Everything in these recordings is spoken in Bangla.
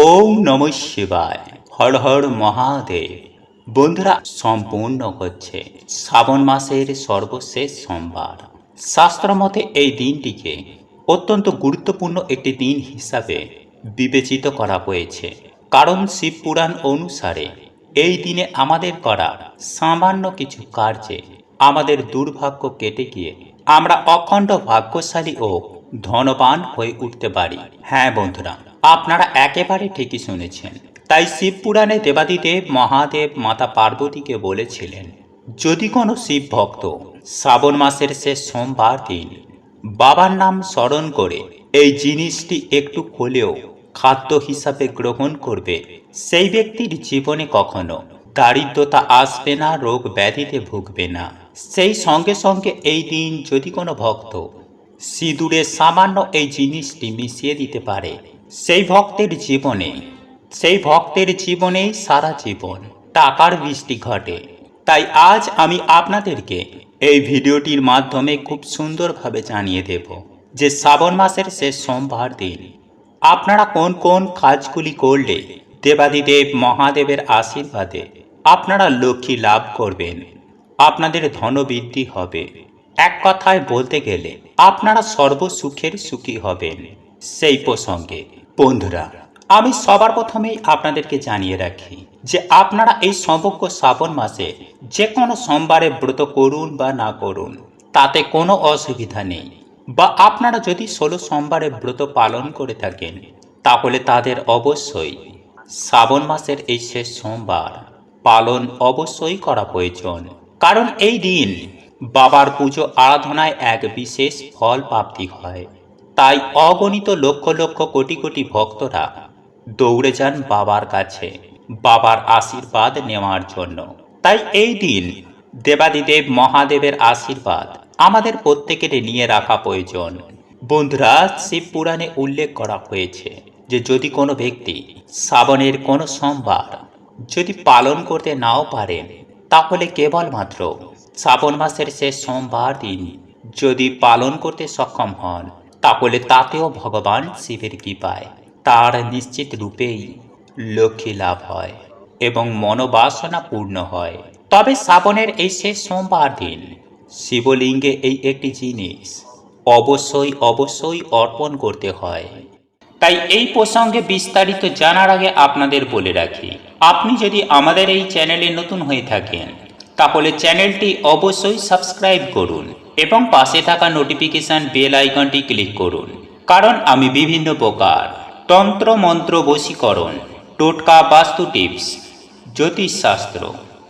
ওম নমঃ শিবায়। হর হর মহাদেব। বন্ধুরা, সম্পূর্ণ হচ্ছে শ্রাবণ মাসের সর্বশেষ সোমবার। শাস্ত্র মতে এই দিনটিকে অত্যন্ত গুরুত্বপূর্ণ একটি দিন হিসাবে বিবেচিত করা হয়েছে। কারণ শিব পুরাণ অনুসারে এই দিনে আমাদের করা সামান্য কিছু কার্যে আমাদের দুর্ভাগ্য কেটে গিয়ে আমরা অখণ্ড ভাগ্যশালী ও ধনবান হয়ে উঠতে পারি। হ্যাঁ বন্ধুরা, আপনারা একেবারে ঠিকই শুনেছেন। তাই শিব পুরাণে দেবাদিদেব মহাদেব মাতা পার্বতীকে বলেছিলেন, যদি কোনো শিব ভক্ত শ্রাবণ মাসের শেষ সোমবার দিন বাবার নাম স্মরণ করে এই জিনিসটি একটু হলেও খাদ্য হিসাবে গ্রহণ করবে, সেই ব্যক্তির জীবনে কখনো দারিদ্রতা আসবে না, রোগ ব্যাধিতে ভুগবে না। সেই সঙ্গে সঙ্গে এই দিন যদি কোনো ভক্ত সিঁদুরে সামান্য এই জিনিসটি মিশিয়ে দিতে পারে, সেই ভক্তের জীবনেই সারা জীবন টাকার বৃষ্টি ঘটে। তাই আজ আমি আপনাদেরকে এই ভিডিওটির মাধ্যমে খুব সুন্দরভাবে জানিয়ে দেব যে শ্রাবণ মাসের শেষ সোমবার দিন আপনারা কোন কোন কাজগুলি করলে দেবাদিদেব মহাদেবের আশীর্বাদে আপনারা লক্ষ্মী লাভ করবেন, আপনাদের ধনবৃদ্ধি হবে। এক কথায় বলতে গেলে আপনারা সর্বসুখের সুখী হবেন। সেই প্রসঙ্গে বন্ধুরা, আমি সবার প্রথমেই আপনাদেরকে জানিয়ে রাখি যে আপনারা এই সমগ্র শ্রাবণ মাসে যে কোনো সোমবারে ব্রত করুন বা না করুন, তাতে কোনো অসুবিধা নেই। বা আপনারা যদি 16 সোমবারে ব্রত পালন করে থাকেন, তাহলে তাদের অবশ্যই শ্রাবণ মাসের এই শেষ সোমবার পালন অবশ্যই করা প্রয়োজন। কারণ এই দিন বাবার পুজো আরাধনায় এক বিশেষ ফল প্রাপ্তি হয়। তাই অগণিত লক্ষ লক্ষ কোটি কোটি ভক্তরা দৌড়ে যান বাবার কাছে বাবার আশীর্বাদ নেওয়ার জন্য। তাই এই দিন দেবাদিদেব মহাদেবের আশীর্বাদ আমাদের প্রত্যেকের নিয়ে রাখা প্রয়োজন। বন্ধুরা, শিব পুরাণে উল্লেখ করা হয়েছে যে যদি কোনো ব্যক্তি শ্রাবণের কোনো সোমবার যদি পালন করতে নাও পারেন, তাহলে কেবলমাত্র শ্রাবণ মাসের শেষ সোমবার দিন যদি পালন করতে সক্ষম হন, তাহলে তাতেও ভগবান শিবের কৃপায় তার নিশ্চিত রূপেই লক্ষ্মী লাভ হয় এবং মনোবাসনা পূর্ণ হয়। তবে শ্রাবণের এই শেষ সোমবার দিন শিবলিঙ্গে এই একটি জিনিস অবশ্যই অর্পণ করতে হয়। তাই এই প্রসঙ্গে বিস্তারিত জানার আগে আপনাদের বলে রাখি, আপনি যদি আমাদের এই চ্যানেলে নতুন হয়ে থাকেন, তাহলে চ্যানেলটি অবশ্যই সাবস্ক্রাইব করুন এবং পাশে থাকা নোটিফিকেশন বেল আইকনটি ক্লিক করুন। কারণ আমি বিভিন্ন প্রকার তন্ত্র মন্ত্র বশীকরণ, টোটকা, বাস্তু টিপস, জ্যোতিষশাস্ত্র,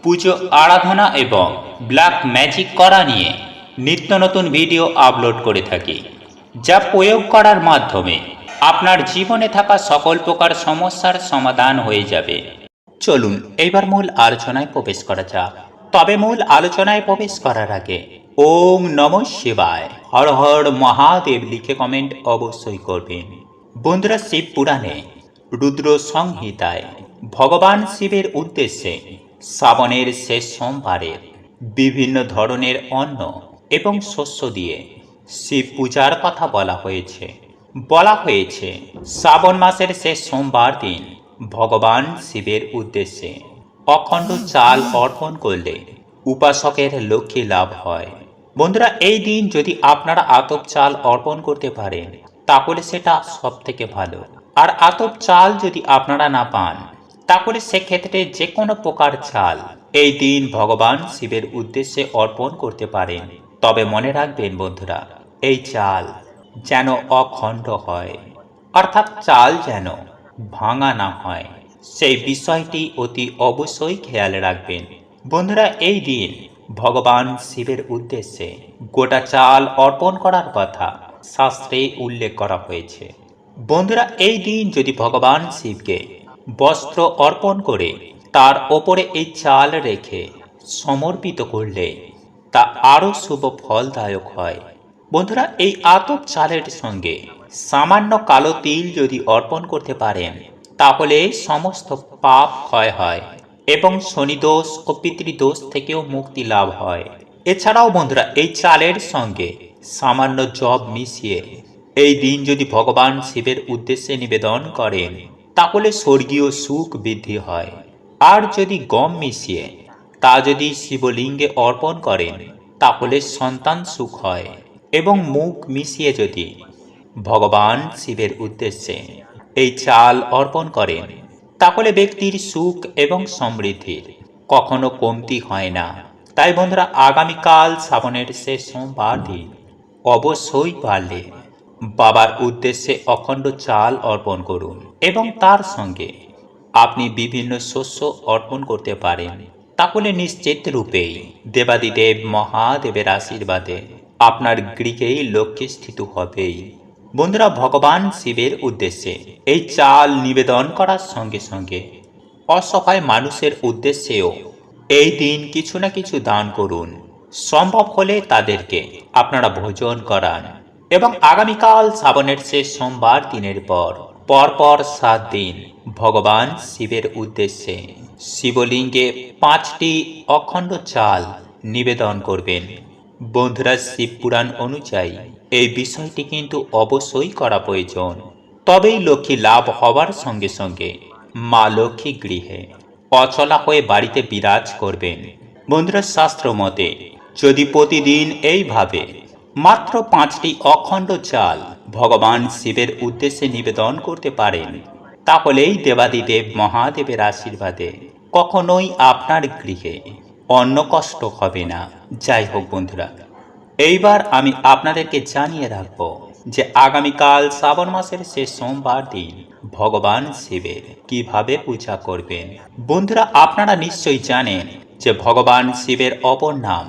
পুজো আরাধনা এবং ব্ল্যাক ম্যাজিক করা নিয়ে নিত্য নতুন ভিডিও আপলোড করে থাকি, যা প্রয়োগ করার মাধ্যমে আপনার জীবনে থাকা সকল প্রকার সমস্যার সমাধান হয়ে যাবে। চলুন এইবার মূল আলোচনায় প্রবেশ করা যাক। তবে মূল আলোচনায় প্রবেশ করার আগে ওম নমঃ শিবায়, হর হর মহাদেব লিখে কমেন্ট অবশ্যই করবেন। বন্ধুরা, শিব পুরাণে রুদ্র সংহিতায় ভগবান শিবের উদ্দেশ্যে শ্রাবণের শেষ সোমবারের বিভিন্ন ধরনের অন্ন এবং শস্য দিয়ে শিব পূজার কথা বলা হয়েছে। শ্রাবণ মাসের শেষ সোমবার দিন ভগবান শিবের উদ্দেশ্যে অখণ্ড চাল অর্পণ করলে উপাসকের লক্ষ্মী লাভ হয়। বন্ধুরা, এই দিন যদি আপনারা আতপ চাল অর্পণ করতে পারেন, তাহলে সেটা সব থেকে ভালো। আর আতপ চাল যদি আপনারা না পান, তাহলে সেক্ষেত্রে যে কোনো প্রকার চাল এই দিন ভগবান শিবের উদ্দেশ্যে অর্পণ করতে পারেন। তবে মনে রাখবেন বন্ধুরা, এই চাল যেন অখণ্ড হয়, অর্থাৎ চাল যেন ভাঙা না হয়, সেই বিষয়টি অতি অবশ্যই খেয়াল রাখবেন। বন্ধুরা, এই দিন ভগবান শিবের উদ্দেশ্যে গোটা চাল অর্পণ করার কথা শাস্ত্রে উল্লেখ করা হয়েছে। বন্ধুরা, এই দিন যদি ভগবান শিবকে বস্ত্র অর্পণ করে তার ওপরে এই চাল রেখে সমর্পিত করলে তা আরও শুভ ফলদায়ক হয়। বন্ধুরা, এই আতপ চালের সঙ্গে সামান্য কালো তিল যদি অর্পণ করতে পারেন, তাহলে সমস্ত পাপ ক্ষয় হয় এবং শনিদোষ ও পিতৃদোষ থেকেও মুক্তি লাভ হয়। এছাড়াও বন্ধুরা, এই চালের সঙ্গে সামান্য জব মিশিয়ে এই দিন যদি ভগবান শিবের উদ্দেশ্যে নিবেদন করেন, তাহলে স্বর্গীয় সুখ বৃদ্ধি হয়। আর যদি গম মিশিয়ে তা যদি শিবলিঙ্গে অর্পণ করেন তাহলে সন্তান সুখ হয়। এবং মুগ মিশিয়ে যদি ভগবান শিবের উদ্দেশ্যে এই চাল অর্পণ করেন তাহলে ব্যক্তির সুখ এবং সমৃদ্ধির কখনো কমতি হয় না। তাই বন্ধুরা, আগামীকাল শ্রাবণের শেষ সোমবার দিন অবশ্যই পারলে বাবার উদ্দেশ্যে অখণ্ড চাল অর্পণ করুন এবং তার সঙ্গে আপনি বিভিন্ন শস্য অর্পণ করতে পারেন। তাহলে নিশ্চিত রূপেই দেবাদিদেব মহাদেবের আশীর্বাদে আপনার গৃহেই লক্ষ্মী স্থিত হবেই। বন্ধুরা, ভগবান শিবের উদ্দেশ্যে এই চাল নিবেদন করার সঙ্গে সঙ্গে অসহায় মানুষের উদ্দেশ্যেও এই দিন কিছু না কিছু দান করুন। সম্ভব হলে তাদেরকে আপনারা ভোজন করান এবং আগামীকাল শ্রাবণের শেষ সোমবার দিনের পরপর 7 দিন ভগবান শিবের উদ্দেশ্যে শিবলিঙ্গে 5টি অখণ্ড চাল নিবেদন করবেন। বন্ধুরা, শিব পুরাণ অনুযায়ী এই বিষয়টি কিন্তু অবশ্যই করা প্রয়োজন। তবেই লক্ষ্মী লাভ হবার সঙ্গে সঙ্গে মা লক্ষ্মী গৃহে অচলা হয়ে বাড়িতে বিরাজ করবেন। বন্ধুরা, শাস্ত্র মতে যদি প্রতিদিন এইভাবে মাত্র 5টি অখণ্ড চাল ভগবান শিবের উদ্দেশ্যে নিবেদন করতে পারেন তাহলেই দেবাদিদেব মহাদেবের আশীর্বাদে কখনোই আপনার গৃহে অন্ন কষ্ট হবে না। যাই হোক বন্ধুরা, এইবার আমি আপনাদেরকে জানিয়ে রাখব যে আগামীকাল শ্রাবণ মাসের শেষ সোমবার দিন ভগবান শিবের কিভাবে পূজা করবেন। বন্ধুরা, আপনারা নিশ্চয়ই জানেন যে ভগবান শিবের অপর নাম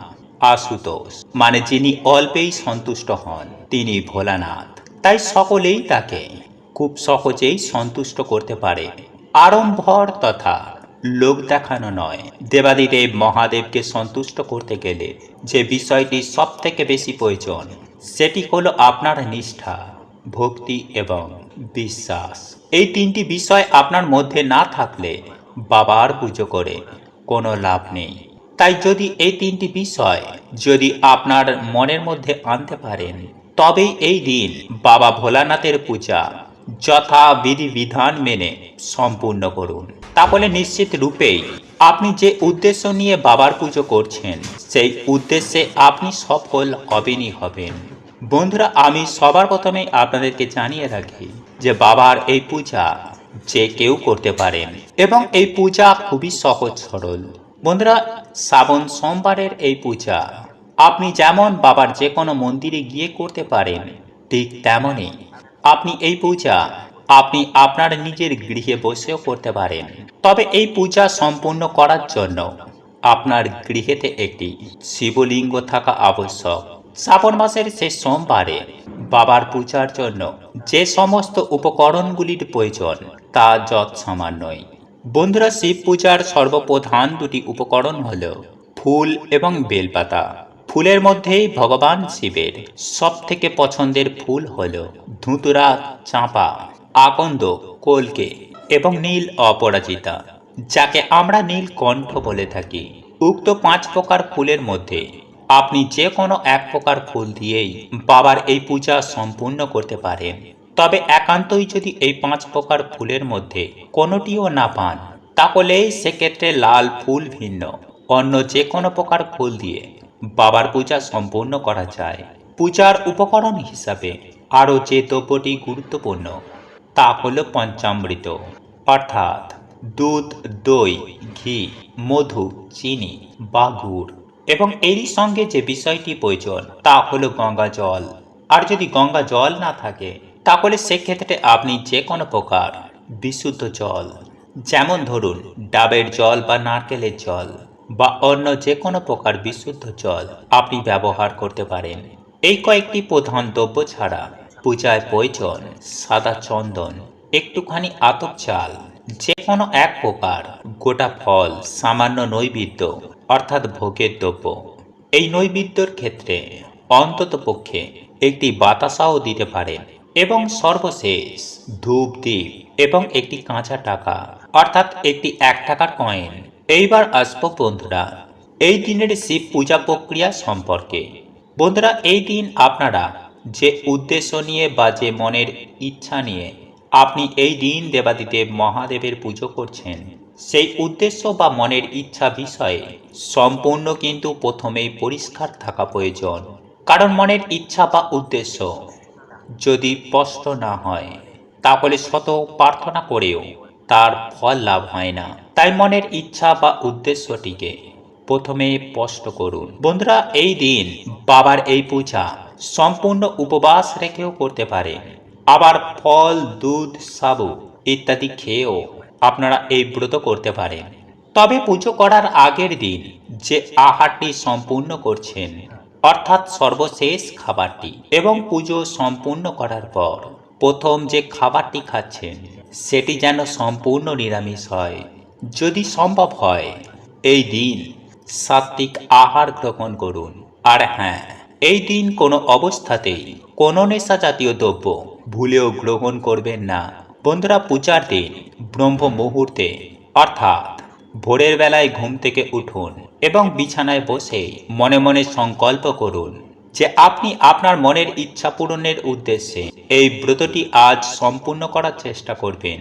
আশুতোষ, মানে যিনি অল্পেই সন্তুষ্ট হন তিনি ভোলানাথ। তাই সকলেই তাকে খুব সহজেই সন্তুষ্ট করতে পারে। আড়ম্বর তথা লোক দেখানো নয়, দেবাদিদেব মহাদেবকে সন্তুষ্ট করতে গেলে যে বিষয়টি সব থেকে বেশি প্রয়োজন সেটি হলো আপনার নিষ্ঠা, ভক্তি এবং বিশ্বাস। এই 3টি বিষয় আপনার মধ্যে না থাকলে বাবার পুজো করে কোনো লাভ নেই। তাই যদি এই 3টি বিষয় যদি আপনার মনের মধ্যে আনতে পারেন তবেই এই দিন বাবা ভোলানাথের পূজা যথা বিধি বিধান মেনে সম্পূর্ণ করুন। তাহলে নিশ্চিত রূপেই আপনি যে উদ্দেশ্য নিয়ে বাবার পুজো করছেন সেই উদ্দেশ্যে আপনি সফল হবেনই হবেন। বন্ধুরা, আমি সবার প্রথমে আপনাদেরকে জানিয়ে রাখি যে বাবার এই পূজা যে কেউ করতে পারেন এবং এই পূজা খুবই সহজ সরল। বন্ধুরা, শ্রাবণ সোমবারের এই পূজা আপনি যেমন বাবার যে কোনো মন্দিরে গিয়ে করতে পারেন ঠিক তেমনই আপনি এই পূজা আপনি আপনার নিজের গৃহে বসেও করতে পারেন। তবে এই পূজা সম্পূর্ণ করার জন্য আপনার গৃহেতে একটি শিবলিঙ্গ থাকা আবশ্যক। শ্রাবণ মাসের শেষ সোমবারে বাবার পূজার জন্য যে সমস্ত উপকরণগুলির প্রয়োজন তা যৎসামান্যই। বন্ধুরা, শিব পূজার সর্বপ্রধান 2টি উপকরণ হল ফুল এবং বেলপাতা। ফুলের মধ্যেই ভগবান শিবের সব থেকে পছন্দের ফুল হল ধুতুরা, চাঁপা, আকন্দ, কলকে এবং নীল অপরাজিতা, যাকে আমরা নীলকণ্ঠ বলে থাকি। উক্ত 5 প্রকার ফুলের মধ্যে আপনি যে কোনো এক প্রকার ফুল দিয়েই বাবার এই পূজা সম্পূর্ণ করতে পারেন। তবে একান্তই যদি এই 5 প্রকার ফুলের মধ্যে কোনোটিও না পান তাহলে সেক্ষেত্রে লাল ফুল ভিন্ন অন্য যে কোনো প্রকার ফুল দিয়ে বাবার পূজা সম্পূর্ণ করা যায়। পূজার উপকরণ হিসাবে আরও যে দ্রব্যটি গুরুত্বপূর্ণ তা হল পঞ্চামৃত, অর্থাৎ দুধ, দই, ঘি, মধু, চিনি বা গুড়। এবং এরই সঙ্গে যে বিষয়টি প্রয়োজন তা হলো গঙ্গা জল। আর যদি গঙ্গা জল না থাকে তাহলে সেক্ষেত্রে আপনি যে কোনো প্রকার বিশুদ্ধ জল, যেমন ধরুন ডাবের জল বা নারকেলের জল বা অন্য যে কোনো প্রকার বিশুদ্ধ জল আপনি ব্যবহার করতে পারেন। এই কয়েকটি প্রধান দ্রব্য ছাড়া পূজায় প্রয়োজন সাদা চন্দন, একটুখানি আতপ চাল, যে কোনো এক প্রকার গোটা ফল, সামান্য নৈবেদ্য অর্থাৎ ভোগের দ্রব্য। এই নৈবেদ্যর ক্ষেত্রে অন্তত পক্ষে একটি বাতাসাও দিতে পারেন এবং সর্বশেষ ধূপ, দ্বীপ এবং একটি কাঁচা টাকা অর্থাৎ একটি 1 টাকার কয়েন। এইবার আসবো বন্ধুরা এই দিনের শিব পূজা প্রক্রিয়া সম্পর্কে। বন্ধুরা, এই দিন আপনারা যে উদ্দেশ্য নিয়ে বা যে মনের ইচ্ছা নিয়ে আপনি এই দিন দেবাদিদেব মহাদেবের পুজো করছেন, সেই উদ্দেশ্য বা মনের ইচ্ছা বিষয়ে সম্পূর্ণ কিন্তু প্রথমেই পরিষ্কার থাকা প্রয়োজন। কারণ মনের ইচ্ছা বা উদ্দেশ্য যদি স্পষ্ট না হয়, তাহলে শত প্রার্থনা করেও তার ফল লাভ হয় না। তাই মনের ইচ্ছা বা উদ্দেশ্যটিকে প্রথমে স্পষ্ট করুন। বন্ধুরা, এই দিন বাবার এই পূজা সম্পূর্ণ উপবাস রেখেও করতে পারেন। আবার ফল, দুধ, সাবু ইত্যাদি খেয়েও আপনারা এই ব্রত করতে পারেন। তবে পুজো করার আগের দিন যে আহারটি সম্পূর্ণ করছেন, অর্থাৎ সর্বশেষ খাবারটি, এবং পুজো সম্পূর্ণ করার পর প্রথম যে খাবারটি খাচ্ছেন সেটি যেন সম্পূর্ণ নিরামিষ হয়। যদি সম্ভব হয় এই দিন সাত্ত্বিক আহার গ্রহণ করুন। আর হ্যাঁ, এই দিন কোনো অবস্থাতেই কোনো নেশা জাতীয় দ্রব্য ভুলেও গ্রহণ করবেন না। বন্ধুরা, পূজার দিন ব্রহ্ম মুহূর্তে অর্থাৎ ভোরের বেলায় ঘুম থেকে উঠুন এবং বিছানায় বসে মনে মনে সংকল্প করুন যে আপনি আপনার মনের ইচ্ছা পূরণের উদ্দেশ্যে এই ব্রতটি আজ সম্পূর্ণ করার চেষ্টা করবেন।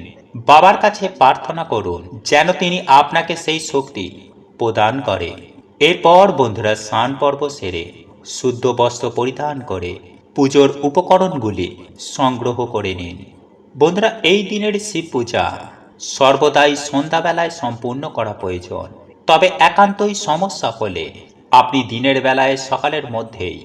বাবার কাছে প্রার্থনা করুন যেন তিনি আপনাকে সেই শক্তি প্রদান করে। এরপর বন্ধুরা, স্নান পর্ব সেরে শুদ্ধ বস্ত্র পরিধান করে পুজোর উপকরণগুলি সংগ্রহ করে নিন। বন্ধুরা, এই দিনের শিব পূজা সর্বদাই সন্ধ্যাবেলায় সম্পূর্ণ করা প্রয়োজন। তবে একান্তই সমস্যা হলে আপনি দিনের বেলায় সকালের মধ্যেই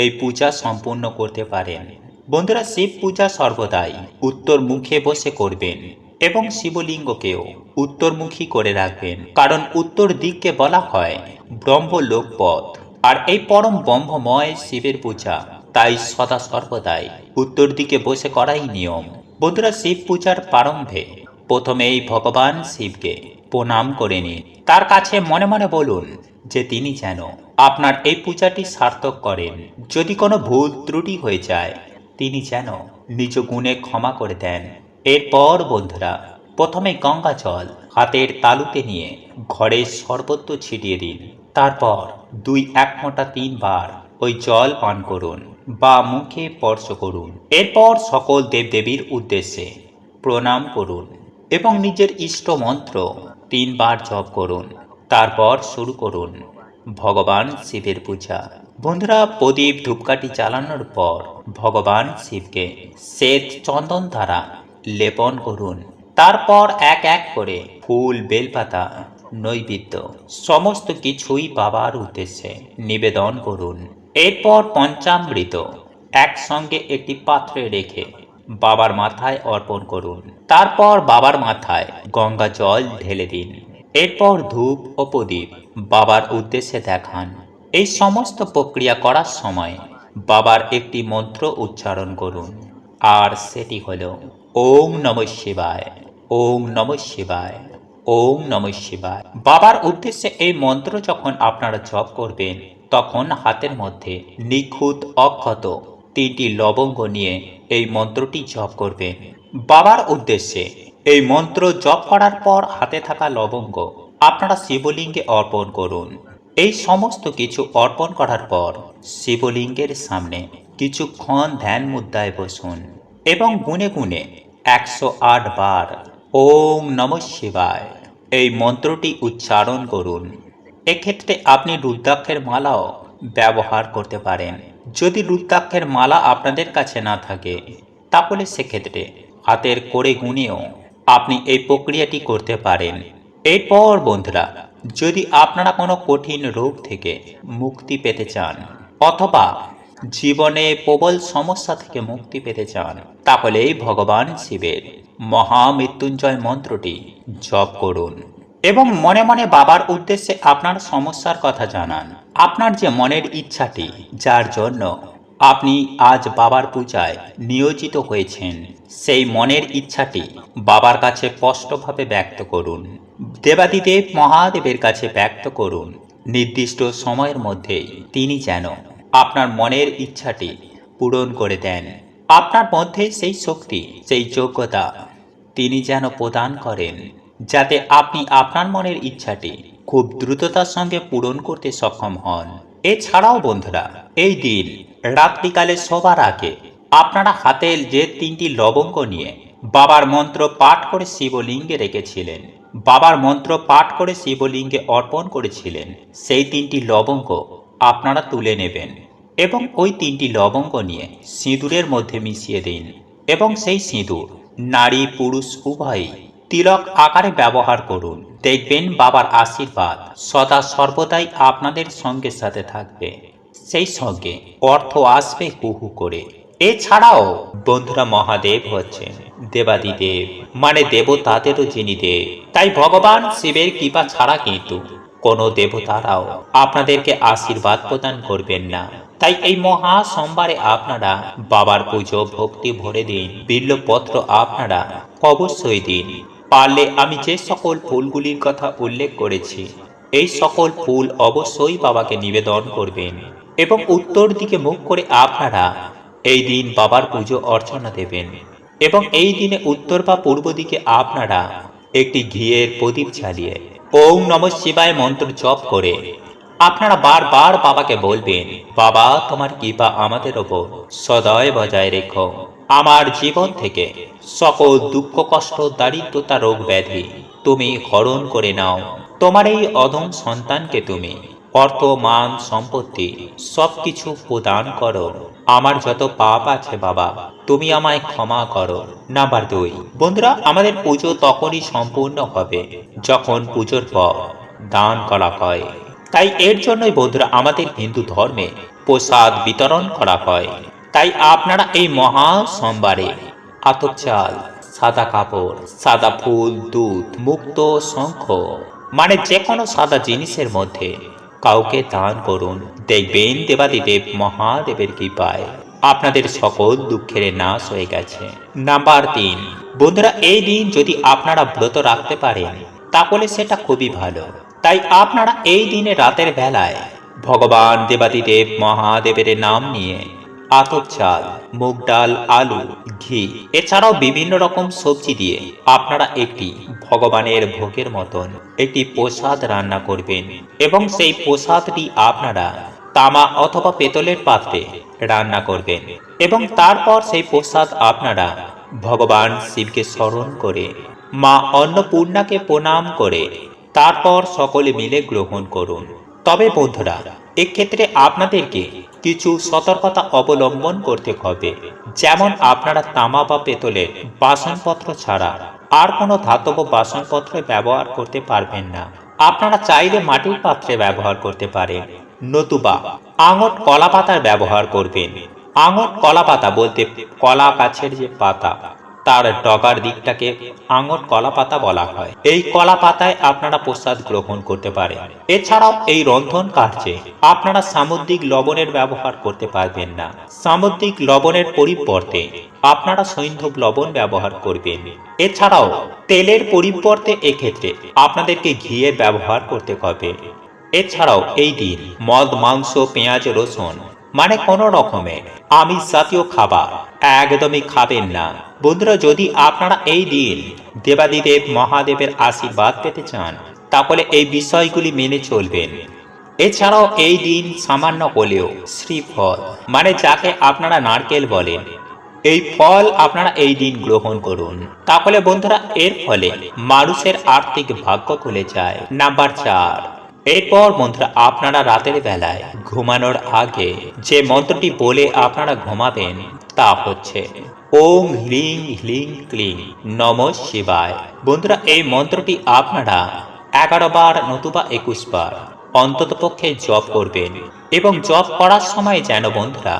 এই পূজা সম্পূর্ণ করতে পারেন। বন্ধুরা, শিব পূজা সর্বদাই উত্তর মুখে বসে করবেন এবং শিবলিঙ্গকেও উত্তরমুখী করে রাখবেন। কারণ উত্তর দিককে বলা হয় ব্রহ্মলোক পথ, আর এই পরম ব্রহ্মময় শিবের পূজা তাই সদা সর্বদাই উত্তর দিকে বসে করাই নিয়ম। বন্ধুরা, শিব পূজার প্রারম্ভে প্রথমেই ভগবান শিবকে প্রণাম করে নিন। তার কাছে মনে মনে বলুন যে তিনি যেন আপনার এই পূজাটি সার্থক করেন। যদি কোনো ভুল ত্রুটি হয়ে যায় তিনি যেন নিজ গুণে ক্ষমা করে দেন। এরপর বন্ধুরা, প্রথমে গঙ্গা জল হাতের তালুতে নিয়ে ঘরে সর্বত্র ছিটিয়ে দিন। তারপর 2-1 ফোঁটা 3 বার ওই জল পান করুন বা মুখে স্পর্শ করুন। এরপর সকল দেবদেবীর উদ্দেশ্যে প্রণাম করুন এবং নিজের ইষ্ট মন্ত্র 3 বার জপ করুন। তারপর শুরু করুন ভগবান শিবের পূজা। বন্ধুরা, প্রদীপ ধূপকাঠি জ্বালানোর পর ভগবান শিবকে শ্বেত চন্দন দ্বারা লেপন করুন। তারপর এক এক করে ফুল, বেলপাতা, নৈবেদ্য সমস্ত কিছুই বাবার উদ্দেশ্যে নিবেদন করুন। এরপর পঞ্চামৃত একসঙ্গে একটি পাত্রে রেখে বাবার মাথায় অর্পণ করুন। তারপর বাবার মাথায় গঙ্গা জল ঢেলে দিন। এরপর ধূপ ও প্রদীপ বাবার উদ্দেশ্যে দেখান। এই সমস্ত প্রক্রিয়া করার সময় বাবার একটি মন্ত্র উচ্চারণ করুন, আর সেটি হল ওং নমঃ শিবায়, ওং নমঃ শিবায়, ওং নমঃ শিবায়। বাবার উদ্দেশ্যে এই মন্ত্র যখন আপনারা জপ করবেন তখন হাতের মধ্যে নিখুঁত অক্ষত 3টি লবঙ্গ নিয়ে এই মন্ত্রটি জপ করবেন। বাবার উদ্দেশ্যে এই মন্ত্র জপ করার পর হাতে থাকা লবঙ্গ আপনারা শিবলিঙ্গে অর্পণ করুন। এই সমস্ত কিছু অর্পণ করার পর শিবলিঙ্গের সামনে কিছুক্ষণ ধ্যান মুদ্রায় বসুন এবং গুনে গুনে 108 বার ওং নমঃ শিবায় এই মন্ত্রটি উচ্চারণ করুন। এক্ষেত্রে আপনি রুদ্রাক্ষের মালাও ব্যবহার করতে পারেন। যদি রুদ্রাক্ষের মালা আপনাদের কাছে না থাকে তাহলে সেক্ষেত্রে হাতের করে গুনেও আপনি এই প্রক্রিয়াটি করতে পারেন। এরপর বন্ধুরা, যদি আপনারা কোনো কঠিন রোগ থেকে মুক্তি পেতে চান অথবা জীবনে প্রবল সমস্যা থেকে মুক্তি পেতে চান তাহলে ভগবান শিবের মহামৃত্যুঞ্জয় মন্ত্রটি জপ করুন এবং মনে মনে বাবার উদ্দেশ্যে আপনার সমস্যার কথা জানান। আপনার যে মনের ইচ্ছাটি যার জন্য আপনি আজ বাবার পূজায় নিয়োজিত হয়েছেন সেই মনের ইচ্ছাটি বাবার কাছে স্পষ্টভাবে ব্যক্ত করুন। দেবাদিদেব মহাদেবের কাছে ব্যক্ত করুন নির্দিষ্ট সময়ের মধ্যেই তিনি যেন আপনার মনের ইচ্ছাটি পূরণ করে দেন। আপনার মধ্যে সেই শক্তি, সেই যোগ্যতা তিনি যেন প্রদান করেন যাতে আপনি আপনার মনের ইচ্ছাটি খুব দ্রুততার সঙ্গে পূরণ করতে সক্ষম হন। এছাড়াও বন্ধুরা, এই দিন রাত্রিকালে শোবার আগে আপনারা হাতে যে 3টি লবঙ্গ নিয়ে বাবার মন্ত্র পাঠ করে শিবলিঙ্গে রেখেছিলেন। বাবার মন্ত্র পাঠ করে শিবলিঙ্গে অর্পণ করেছিলেন। সেই 3টি লবঙ্গ আপনারা তুলে নেবেন এবং ওই 3টি লবঙ্গ নিয়ে সিঁদুরের মধ্যে মিশিয়ে দিন এবং সেই সিঁদুর নারী পুরুষ উভয়ই তিলক আকারে ব্যবহার করুন। দেখবেন বাবার আশীর্বাদ সদা সর্বদাই আপনাদের সঙ্গে সাথে থাকবে, সেই সঙ্গে অর্থ আসবে হু হু করে। এছাড়াও বন্ধুরা, মহাদেব হচ্ছেন দেবাদিদেব, মানে দেবতাদেরও যিনি দেব। তাই ভগবান শিবের কৃপা ছাড়া কিন্তু কোনো দেবতারাও আপনাদেরকে আশীর্বাদ প্রদান করবেন না। তাই এই মহা সোমবারে আপনারা বাবার পুজো ভক্তি ভরে দিন। বিল্বপত্র আপনারা অবশ্যই দিন। পারলে আমি যে সকল ফুলগুলির কথা উল্লেখ করেছি এই সকল ফুল অবশ্যই বাবাকে নিবেদন করবেন এবং উত্তর দিকে মুখ করে আপনারা এই দিন বাবার পুজো অর্চনা দেবেন এবং এই দিনে উত্তর বা পূর্ব দিকে আপনারা একটি ঘিয়ের প্রদীপ জ্বালিয়ে ওম নমঃ শিবায় মন্ত্র জপ করে আপনারা বারবার বাবাকে বলবেন, বাবা তোমার কৃপা আমাদের ওপর সদয় বজায় রেখো। আমার জীবন থেকে সকল দুঃখ কষ্ট দারিদ্রতা রোগ ব্যাধি তুমি হরণ করে নাও। তোমার এই অধম সন্তানকে তুমি অর্থ মান সম্পত্তি সবকিছু প্রদান করো। আমার যত পাপ আছে বাবা তুমি আমায় ক্ষমা করো। নাম্বার 2, বন্ধুরা, আমাদের পুজো তখনই সম্পূর্ণ হবে যখন পুজোর পর দান করা হয়। তাই এর জন্যই বন্ধুরা আমাদের হিন্দু ধর্মে প্রসাদ বিতরণ করা হয়। তাই আপনারা এই মহা সোমবারে আতপ চাল, সাদা কাপড়, সাদা ফুল, দুধ, মুক্ত, শঙ্খ, মানে যে কোনো সাদা জিনিসের মধ্যে কাউকে দান করুন। দেখবেন দেবাদিদেব মহাদেবের কৃপায় আপনাদের সকল দুঃখের নাশ হয়ে গেছে। নাম্বার 3, বন্ধুরা, এই দিন যদি আপনারা ব্রত রাখতে পারেন তাহলে সেটা খুবই ভালো। তাই আপনারা এই দিনে রাতের বেলায় ভগবান দেবাদিদেব মহাদেবের নাম নিয়ে আতপ চাল, মুগ ডাল, আলু, ঘি এছাড়াও বিভিন্ন রকম সবজি দিয়ে আপনারা একটি ভগবানের ভোগের মতন একটি প্রসাদ রান্না করবেন এবং সেই প্রসাদটি আপনারা তামা অথবা পেতলের পাত্রে রান্না করবেন এবং তারপর সেই প্রসাদ আপনারা ভগবান শিবকে স্মরণ করে মা অন্নপূর্ণাকে প্রণাম করে তারপর সকলে মিলে গ্রহণ করুন। তবে বন্ধুরা, এক্ষেত্রে আপনাদেরকে কিছু সতর্কতা অবলম্বন করতে হবে। যেমন আপনারা তামা বা পেতলের বাসনপত্র ছাড়া আর কোনো ধাতব বাসনপত্র ব্যবহার করতে পারবেন না। আপনারা চাইলে মাটির পাত্রে ব্যবহার করতে পারেন, নতুবা আঙট কলা পাতার ব্যবহার করবেন। আঙট কলা পাতা বলতে কলা গাছের যে পাতা তার ডগার দিকটাকে আঙট কলা পাতা বলা হয়। এই কলা পাতায় আপনারা প্রসাদ গ্রহণ করতে পারেন। এছাড়াও এই রন্ধন কার্যে আপনারা সামুদ্রিক লবণের ব্যবহার করতে পারবেন না। সামুদ্রিক লবণের পরিবর্তে আপনারা সৈন্ধব লবণ ব্যবহার করবেন। এছাড়াও তেলের পরিবর্তে এক্ষেত্রে আপনাদেরকে ঘিয়ের ব্যবহার করতে হবে। এছাড়াও এই দিন মদ, মাংস, পেঁয়াজ, রসুন মানে কোনো রকমের আমিষ জাতীয় খাবার একদমই খাবেন না। বন্ধুরা, যদি আপনারা এই দিন দেবাদিদেব মহাদেবের আশীর্বাদ পেতে চান তাহলে এই বিষয়গুলি মেনে চলবেন। এছাড়াও এই দিন সামান্য হলেও শ্রীফল মানে যাকে আপনারা নারকেল বলেন, এই ফল আপনারা এই দিন গ্রহণ করুন। তাহলে বন্ধুরা, এর ফলে মানুষের আর্থিক ভাগ্য খুলে যায়। নাম্বার 4, এরপর বন্ধুরা আপনারা রাতের বেলায় ঘুমানোর আগে যে মন্ত্রটি বলে আপনারা ঘুমাবেন তা হচ্ছে ওম হ্রিং হ্লিং ক্লিং নমঃ শিবায়। বন্ধুরা, এই মন্ত্রটি আপনারা 11 বার নতুবা 21 বার অন্ততপক্ষে জপ করবেন এবং জপ করার সময় যেন বন্ধুরা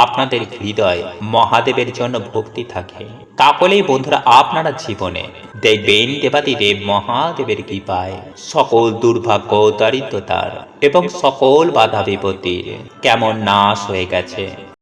আপনাদের হৃদয় মহাদেবের জন্য ভক্তি থাকে। তাহলেই বন্ধুরা আপনারা জীবনে দেখবেন দেবাদিদেব মহাদেবের কৃপায় সকল দুর্ভাগ্য, দারিদ্রতার এবং সকল বাধা বিপত্তির কেমন নাশ হয়ে গেছে।